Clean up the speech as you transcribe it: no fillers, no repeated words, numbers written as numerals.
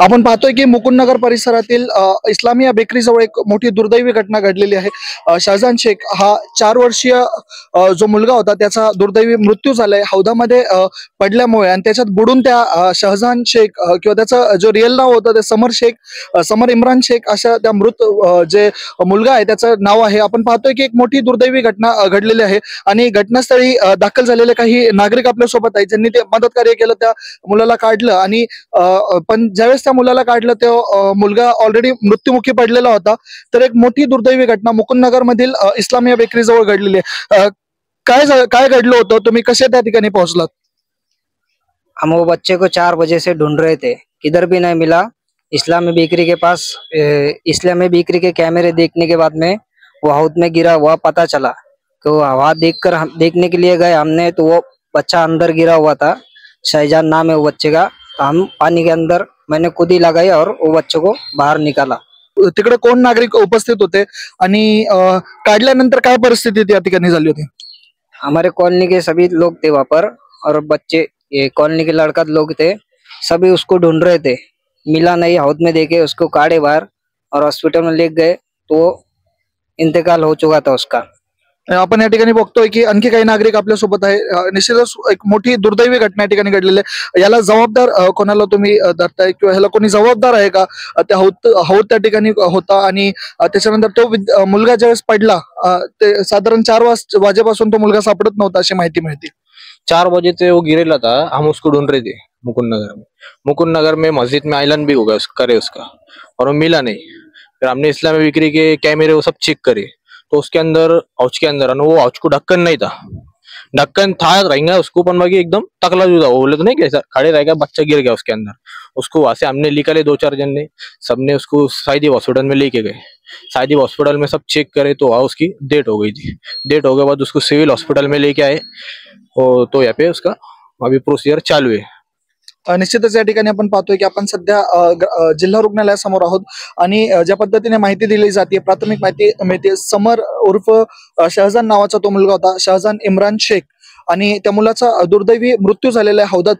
आपण पाहतोय की मुकुंदनगर परिसरातील इस्लामिया बेकरी जवळ एक मोठी दुर्दैवी घटना घडलेली आहे। शाहजान शेख हा 4 वर्षीय जो मुलगा होता त्याचा दुर्दैवी मृत्यू झालाय हौदामध्ये पडल्यामुळे, आणि त्याच्यात बुडून त्या शाहजान शेख किंवा त्याचं जो रिअल नाव होतं ते समर इम्रान शेख अशा त्या मृत जे मुलगा आहे त्याचं नाव आहे। आपण पाहतोय की एक मोठी दुर्दैवी घटना घडलेली आहे आणि घटनास्थळी दाखल झालेले काही नागरिक आपल्या सोबत आहेत, ज्यांनी ते मदत कार्य केलं, त्या मुलाला काढलं आणि पण ज्यावेळेस त्या मुलाला काढलं तेव्हा मुलगा ऑलरेडी मृत्युमुखी पडलेला होता। तर एक मोठी दुर्दैवी घटना मुकुंदनगर मधील इस्लामिया बेकरी जवळ घडलेली आहे। काय घडलं होतं, तुम्ही कसे त्या ठिकाणी पोहोचलात? हम वो बच्चे को 4 बजे से ढूंढ रहे थे, किधर भी नहीं मिला। इस्लामी बेकरी के पास इस्लामी बेकरी के कैमरे देखने के बाद में वो हौद में गिरा हुआ पता चला। तो वहाँ देखकर हम देखने के लिए गए हमने, तो वो बच्चा अंदर गिरा हुआ था। शाहजान नाम है वो बच्चे का। तो हम पानी के अंदर मैंने खुद ही लगाई और वो बच्चे को बाहर निकाला। तिकडे कोण नागरिक उपस्थित होते आणि काढल्यानंतर काय परिस्थिती त्या ठिकाणी झाली होती? हमारे कॉलोनी के सभी लोग थे वहाँ पर, और बच्चे, ये कॉलोनी के लड़का लोग थे, सभी उसको ढूंढ रहे थे। मिला नहीं, हौद में देखे उसको काढ़े बाहर और हॉस्पिटल में ले गए, तो इंतकाल हो चुका था उसका। आपण या ठिकाणी बघतोय की आणखी काही नागरिक आपल्या सोबत आहे। निश्चितच एक मोठी दुर्दैवी घटना या ठिकाणी घडलेली आहे। याला जबाबदार कोणाला तुम्ही धरताय किंवा ह्याला कोणी जबाबदार आहे का? त्या हौद त्या ठिकाणी होता आणि त्याच्यानंतर तो मुलगा ज्यावेळेस पडला ते साधारण 4 वाजेपासून तो मुलगा सापडत नव्हता अशी माहिती मिळते। 4 बजे से वो गिरेला था, हम उसको ढूंढ रहे थे मुकुंदनगर में मस्जिद में आइलैंड भी होगा करे उसका, और वो मिला नहीं। फिर हमने इस्लामी बिक्री के कैमरे वो सब चेक करे, तो उसके अंदर हाउच के अंदर वो हाउच को ढक्कन नहीं था, ढक्कन था रहेगा उसको, पर बाकी एकदम टकला जो था वो बोले तो नहीं कैसा खड़े रह गया, बच्चा गिर गया उसके अंदर। उसको वहां से हमने निकाले 2-4 जन ने, सबने उसको साइदी हॉस्पिटल में लेके गए। साइदी हॉस्पिटल में सब चेक करे तो वहाँ उसकी डेथ हो गई थी। डेथ हो गए बाद उसको सिविल हॉस्पिटल में लेके आए, और तो यहाँ पे उसका अभी प्रोसीजर चालू है। निश्चितच या ठिकाणी आपण पाहतोय की आपण सध्या जिल्हा रुग्णालयासमोर आहोत आणि ज्या पद्धतीने माहिती दिली जाते, प्राथमिक माहिती मिळते, समर उर्फ शाहजान नावाचा तो मुलगा होता, शाहजान इम्रान शेख, आणि त्या मुलाचा दुर्दैवी मृत्यू झालेला आहे हौदात।